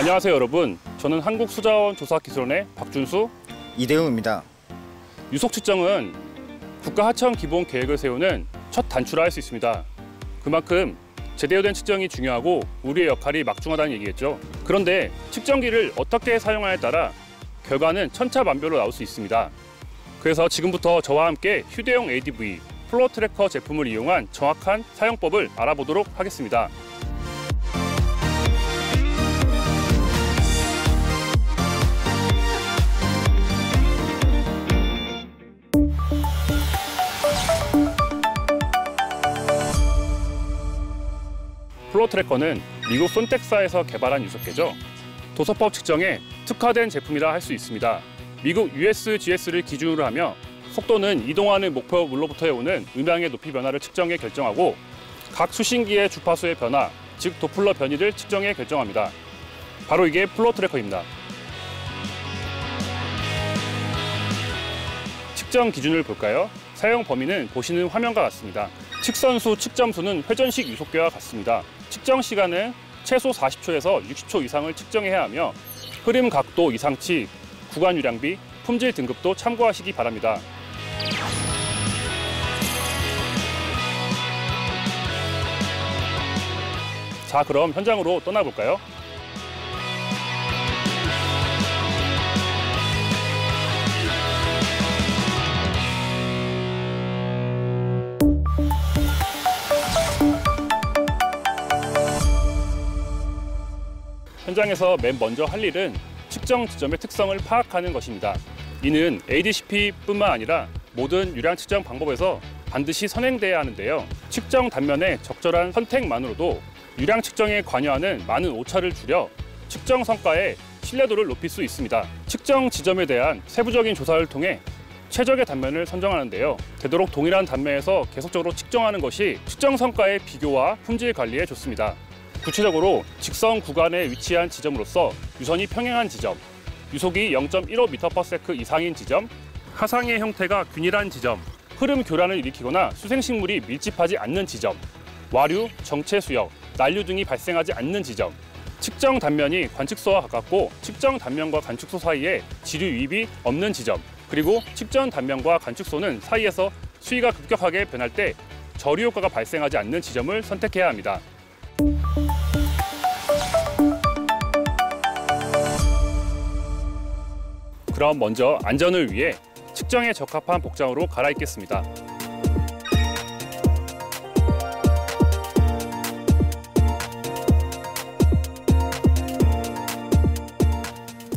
안녕하세요 여러분. 저는 한국수자원조사기술원의 박준수, 이대웅입니다. 유속 측정은 국가하청 기본 계획을 세우는 첫 단추라 할 수 있습니다. 그만큼 제대로 된 측정이 중요하고 우리의 역할이 막중하다는 얘기겠죠. 그런데 측정기를 어떻게 사용하냐에 따라 결과는 천차만별로 나올 수 있습니다. 그래서 지금부터 저와 함께 휴대용 ADV, 플로어 트래커 제품을 이용한 정확한 사용법을 알아보도록 하겠습니다. 플로어 트래커는 미국 손텍사에서 개발한 유속계죠. 도서법 측정에 특화된 제품이라 할 수 있습니다. 미국 USGS를 기준으로 하며 속도는 이동하는 목표물로부터 오는 음향의 높이 변화를 측정해 결정하고 각 수신기의 주파수의 변화, 즉 도플러 변이를 측정해 결정합니다. 바로 이게 플로어 트래커입니다. 측정 기준을 볼까요? 사용 범위는 보시는 화면과 같습니다. 측선수, 측점수는 회전식 유속계와 같습니다. 측정 시간은 최소 40초에서 60초 이상을 측정해야 하며 흐름 각도 이상치, 구간 유량비, 품질 등급도 참고하시기 바랍니다. 자, 그럼 현장으로 떠나볼까요? 현장에서 맨 먼저 할 일은 측정 지점의 특성을 파악하는 것입니다. 이는 ADCP뿐만 아니라 모든 유량 측정 방법에서 반드시 선행돼야 하는데요. 측정 단면의 적절한 선택만으로도 유량 측정에 관여하는 많은 오차를 줄여 측정 성과의 신뢰도를 높일 수 있습니다. 측정 지점에 대한 세부적인 조사를 통해 최적의 단면을 선정하는데요. 되도록 동일한 단면에서 계속적으로 측정하는 것이 측정 성과의 비교와 품질 관리에 좋습니다. 구체적으로 직선 구간에 위치한 지점으로서 유선이 평행한 지점, 유속이 0.15m/s 이상인 지점, 하상의 형태가 균일한 지점, 흐름 교란을 일으키거나 수생식물이 밀집하지 않는 지점, 와류, 정체 수역, 난류 등이 발생하지 않는 지점, 측정 단면이 관측소와 가깝고 측정 단면과 관측소 사이에 지류 유입이 없는 지점, 그리고 측정 단면과 관측소는 사이에서 수위가 급격하게 변할 때 저류 효과가 발생하지 않는 지점을 선택해야 합니다. 그럼 먼저 안전을 위해 측정에 적합한 복장으로 갈아입겠습니다.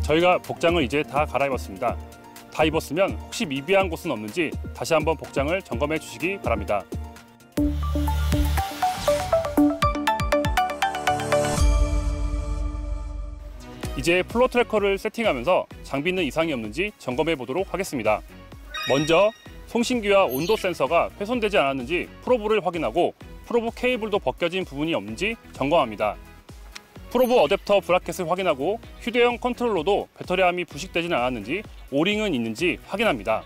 저희가 복장을 이제 다 갈아입었습니다. 다 입었으면 혹시 미비한 곳은 없는지 다시 한번 복장을 점검해 주시기 바랍니다. 이제 플로어 트래커를 세팅하면서 장비는 이상이 없는지 점검해 보도록 하겠습니다. 먼저 송신기와 온도 센서가 훼손되지 않았는지 프로브를 확인하고 프로브 케이블도 벗겨진 부분이 없는지 점검합니다. 프로브 어댑터 브라켓을 확인하고 휴대용 컨트롤러도 배터리함이 부식되지는 않았는지 오링은 있는지 확인합니다.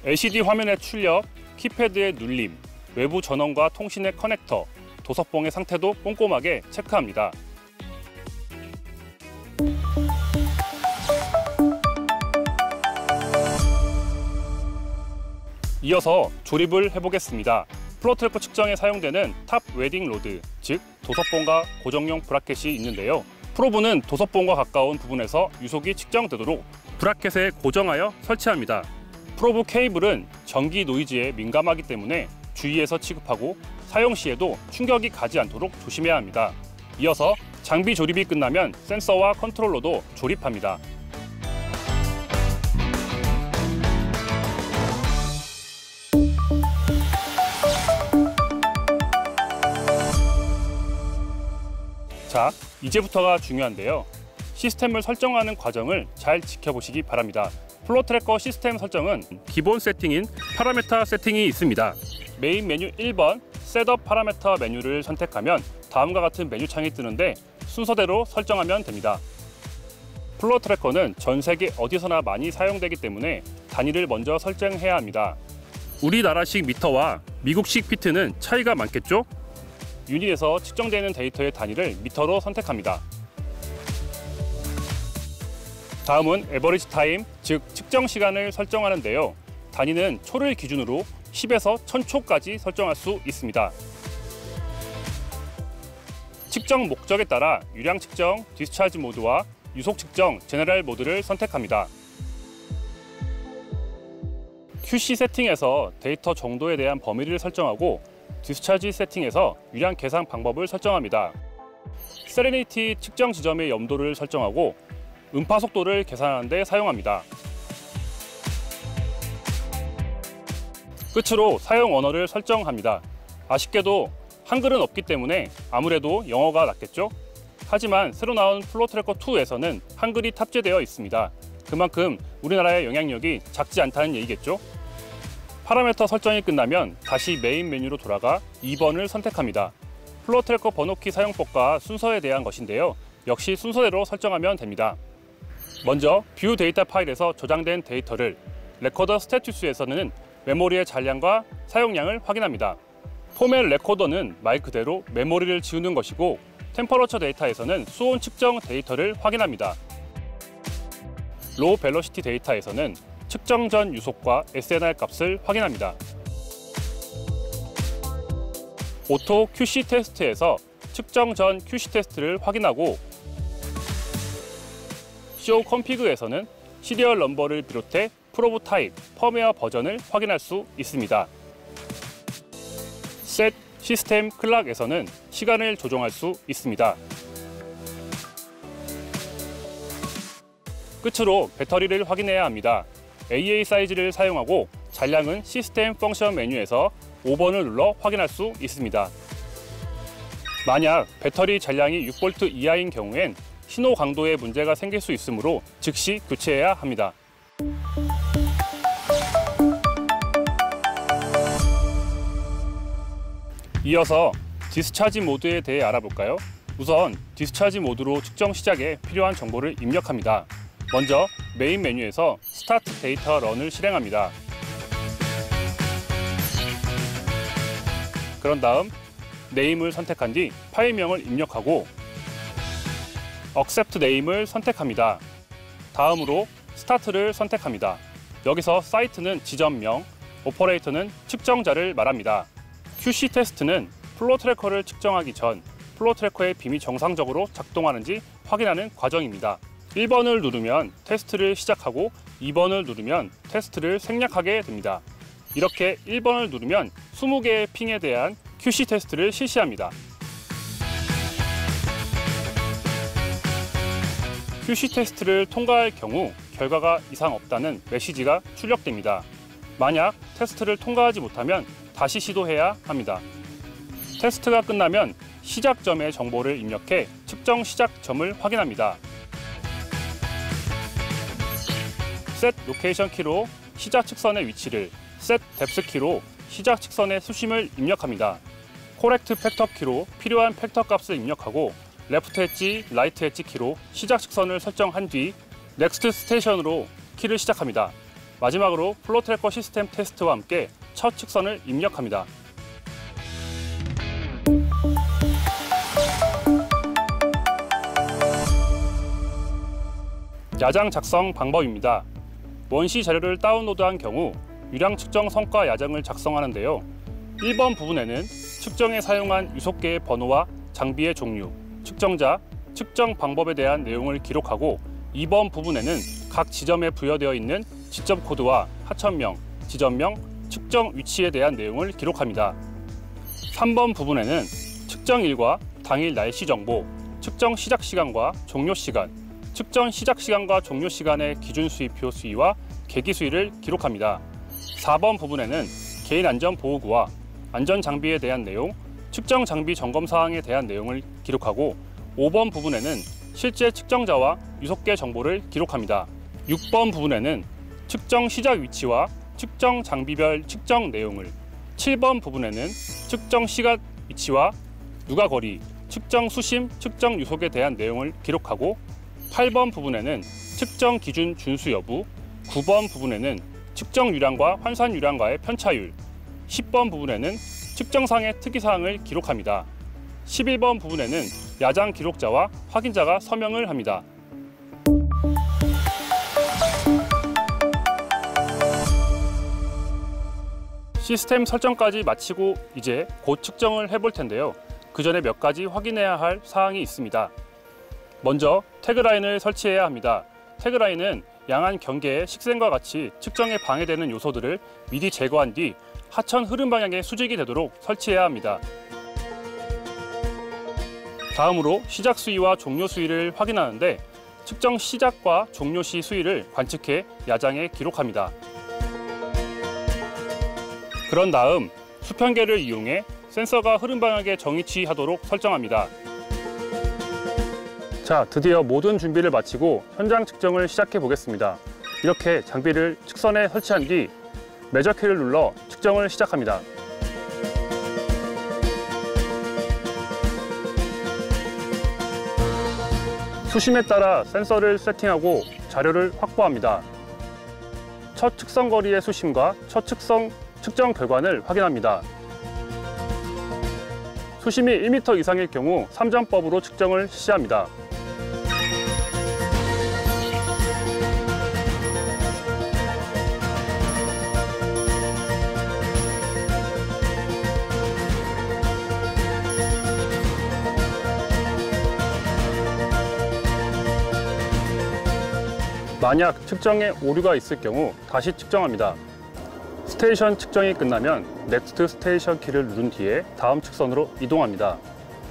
LCD 화면의 출력, 키패드의 눌림, 외부 전원과 통신의 커넥터, 도서봉의 상태도 꼼꼼하게 체크합니다. 이어서 조립을 해보겠습니다. 플로어 트래커 측정에 사용되는 탑 웨딩 로드, 즉 도서봉과 고정용 브라켓이 있는데요. 프로브는 도서봉과 가까운 부분에서 유속이 측정되도록 브라켓에 고정하여 설치합니다. 프로브 케이블은 전기 노이즈에 민감하기 때문에 주의해서 취급하고 사용 시에도 충격이 가지 않도록 조심해야 합니다. 이어서 장비 조립이 끝나면 센서와 컨트롤러도 조립합니다. 자, 이제부터가 중요한데요. 시스템을 설정하는 과정을 잘 지켜보시기 바랍니다. 플로어 트래커 시스템 설정은 기본 세팅인 파라메터 세팅이 있습니다. 메인 메뉴 1번 셋업 파라메터 메뉴를 선택하면 다음과 같은 메뉴 창이 뜨는데 순서대로 설정하면 됩니다. 플로어 트래커는 전 세계 어디서나 많이 사용되기 때문에 단위를 먼저 설정해야 합니다. 우리나라식 미터와 미국식 피트는 차이가 많겠죠? 유닛에서 측정되는 데이터의 단위를 미터로 선택합니다. 다음은 에버리지 타임, 즉 측정 시간을 설정하는데요. 단위는 초를 기준으로 10에서 1000초까지 설정할 수 있습니다. 측정 목적에 따라 유량 측정, 디스차지 모드와 유속 측정, 제너럴 모드를 선택합니다. QC 세팅에서 데이터 정도에 대한 범위를 설정하고 디스차지 세팅에서 유량 계산 방법을 설정합니다. 세레니티 측정 지점의 염도를 설정하고 음파 속도를 계산하는 데 사용합니다. 끝으로 사용 언어를 설정합니다. 아쉽게도 한글은 없기 때문에 아무래도 영어가 낫겠죠? 하지만 새로 나온 플로트래커 2에서는 한글이 탑재되어 있습니다. 그만큼 우리나라의 영향력이 작지 않다는 얘기겠죠? 파라미터 설정이 끝나면 다시 메인 메뉴로 돌아가 2번을 선택합니다. 플로트래커 번호키 사용법과 순서에 대한 것인데요. 역시 순서대로 설정하면 됩니다. 먼저 뷰 데이터 파일에서 저장된 데이터를 레코더 스태투스에서는 메모리의 잔량과 사용량을 확인합니다. 포맷 레코더는 말 그대로 메모리를 지우는 것이고 템퍼러처 데이터에서는 수온 측정 데이터를 확인합니다. 로우 벨로시티 데이터에서는 측정 전 유속과 SNR 값을 확인합니다. 오토 QC 테스트에서 측정 전 QC 테스트를 확인하고 CO 컴피그에서는 시리얼 넘버를 비롯해 프로브 타입, 펌웨어 버전을 확인할 수 있습니다. 셋 시스템 클락에서는 시간을 조정할 수 있습니다. 끝으로 배터리를 확인해야 합니다. AA 사이즈를 사용하고 잔량은 시스템 펑션 메뉴에서 5번을 눌러 확인할 수 있습니다. 만약 배터리 잔량이 6V 이하인 경우엔 신호 강도에 문제가 생길 수 있으므로 즉시 교체해야 합니다. 이어서 디스차지 모드에 대해 알아볼까요? 우선 디스차지 모드로 측정 시작에 필요한 정보를 입력합니다. 먼저 메인 메뉴에서 스타트 데이터 런을 실행합니다. 그런 다음 네임을 선택한 뒤 파일명을 입력하고 Accept Name을 선택합니다. 다음으로 스타트를 선택합니다. 여기서 사이트는 지점명, 오퍼레이터는 측정자를 말합니다. QC 테스트는 플로 트래커를 측정하기 전 플로 트래커의 빔이 정상적으로 작동하는지 확인하는 과정입니다. 1번을 누르면 테스트를 시작하고 2번을 누르면 테스트를 생략하게 됩니다. 이렇게 1번을 누르면 20개의 핑에 대한 QC 테스트를 실시합니다. QC 테스트를 통과할 경우 결과가 이상 없다는 메시지가 출력됩니다. 만약 테스트를 통과하지 못하면 다시 시도해야 합니다. 테스트가 끝나면 시작점의 정보를 입력해 측정 시작점을 확인합니다. Set Location 키로 시작 측선의 위치를, Set Depth 키로 시작 측선의 수심을 입력합니다. Correct Factor 키로 필요한 팩터 값을 입력하고 Left 엣지, Right 엣지 키로 시작 측선을 설정한 뒤 Next Station으로 키를 시작합니다. 마지막으로 플로 트래커 시스템 테스트와 함께 첫 측선을 입력합니다. 야장 작성 방법입니다. 원시 자료를 다운로드한 경우 유량 측정 성과 야장을 작성하는데요. 1번 부분에는 측정에 사용한 유속계의 번호와 장비의 종류, 측정자, 측정 방법에 대한 내용을 기록하고 2번 부분에는 각 지점에 부여되어 있는 지점 코드와 하천명, 지점명, 측정 위치에 대한 내용을 기록합니다. 3번 부분에는 측정일과 당일 날씨 정보, 측정 시작 시간과 종료 시간, 측정 시작 시간과 종료 시간의 기준 수입표 수위와 계기 수위를 기록합니다. 4번 부분에는 개인 안전 보호구와 안전 장비에 대한 내용, 측정 장비 점검 사항에 대한 내용을 기록하고 5번 부분에는 실제 측정자와 유속계 정보를 기록합니다. 6번 부분에는 측정 시작 위치와 측정 장비별 측정 내용을, 7번 부분에는 측정 시간 위치와 누가거리, 측정 수심, 측정 유속에 대한 내용을 기록하고 8번 부분에는 측정 기준 준수 여부, 9번 부분에는 측정 유량과 환산 유량과의 편차율, 10번 부분에는 측정상의 특이사항을 기록합니다. 11번 부분에는 야장 기록자와 확인자가 서명을 합니다. 시스템 설정까지 마치고 이제 곧 측정을 해볼 텐데요. 그 전에 몇 가지 확인해야 할 사항이 있습니다. 먼저 태그라인을 설치해야 합니다. 태그라인은 양안 경계의 식생과 같이 측정에 방해되는 요소들을 미리 제거한 뒤 하천 흐름 방향의 수직이 되도록 설치해야 합니다. 다음으로 시작 수위와 종료 수위를 확인하는데 측정 시작과 종료 시 수위를 관측해 야장에 기록합니다. 그런 다음 수평계를 이용해 센서가 흐름 방향에 정위치하도록 설정합니다. 자, 드디어 모든 준비를 마치고 현장 측정을 시작해 보겠습니다. 이렇게 장비를 측선에 설치한 뒤 매저키를 눌러 측정을 시작합니다. 수심에 따라 센서를 세팅하고 자료를 확보합니다. 첫 측선 거리의 수심과 첫 측정 결과를 확인합니다. 수심이 1m 이상일 경우 3점법으로 측정을 실시합니다. 만약 측정에 오류가 있을 경우 다시 측정합니다. 스테이션 측정이 끝나면 넥스트 스테이션 키를 누른 뒤에 다음 측선으로 이동합니다.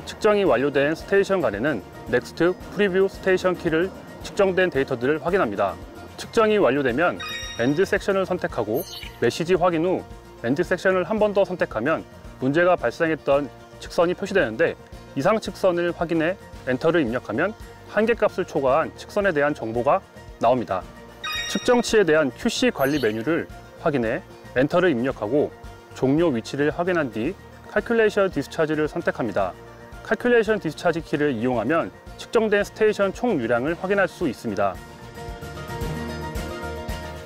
측정이 완료된 스테이션 간에는 넥스트 프리뷰 스테이션 키를 측정된 데이터들을 확인합니다. 측정이 완료되면 엔드 섹션을 선택하고 메시지 확인 후 엔드 섹션을 한 번 더 선택하면 문제가 발생했던 측선이 표시되는데 이상 측선을 확인해 엔터를 입력하면 한계값을 초과한 측선에 대한 정보가 나옵니다. 측정치에 대한 QC 관리 메뉴를 확인해 엔터를 입력하고 종료 위치를 확인한 뒤 칼큘레이션 디스차지를 선택합니다. 칼큘레이션 디스차지 키를 이용하면 측정된 스테이션 총 유량을 확인할 수 있습니다.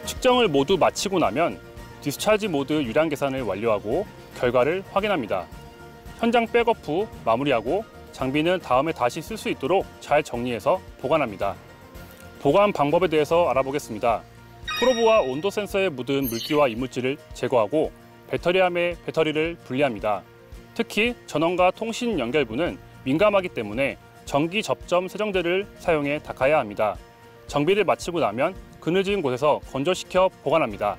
측정을 모두 마치고 나면 디스차지 모드 유량 계산을 완료하고 결과를 확인합니다. 현장 백업 후 마무리하고 장비는 다음에 다시 쓸 수 있도록 잘 정리해서 보관합니다. 보관 방법에 대해서 알아보겠습니다. 프로브와 온도 센서에 묻은 물기와 이물질을 제거하고 배터리함의 배터리를 분리합니다. 특히 전원과 통신 연결부는 민감하기 때문에 전기 접점 세정제를 사용해 닦아야 합니다. 정비를 마치고 나면 그늘진 곳에서 건조시켜 보관합니다.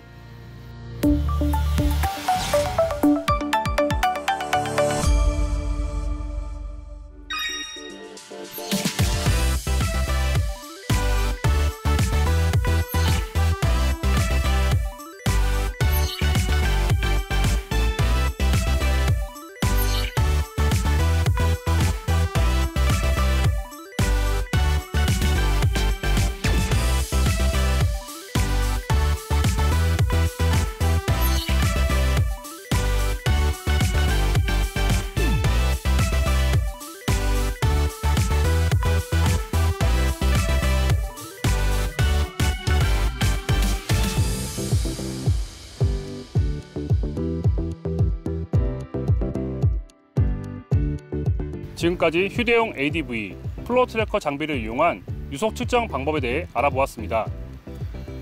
지금까지 휴대용 ADV, 플로어 트래커 장비를 이용한 유속 측정 방법에 대해 알아보았습니다.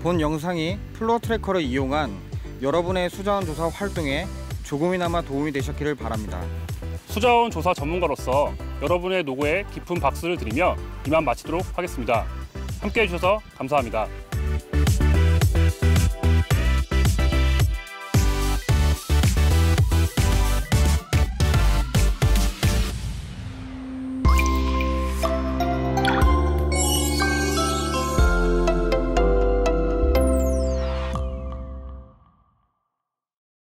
본 영상이 플로어 트래커를 이용한 여러분의 수자원 조사 활동에 조금이나마 도움이 되셨기를 바랍니다. 수자원 조사 전문가로서 여러분의 노고에 깊은 박수를 드리며 이만 마치도록 하겠습니다. 함께해 주셔서 감사합니다.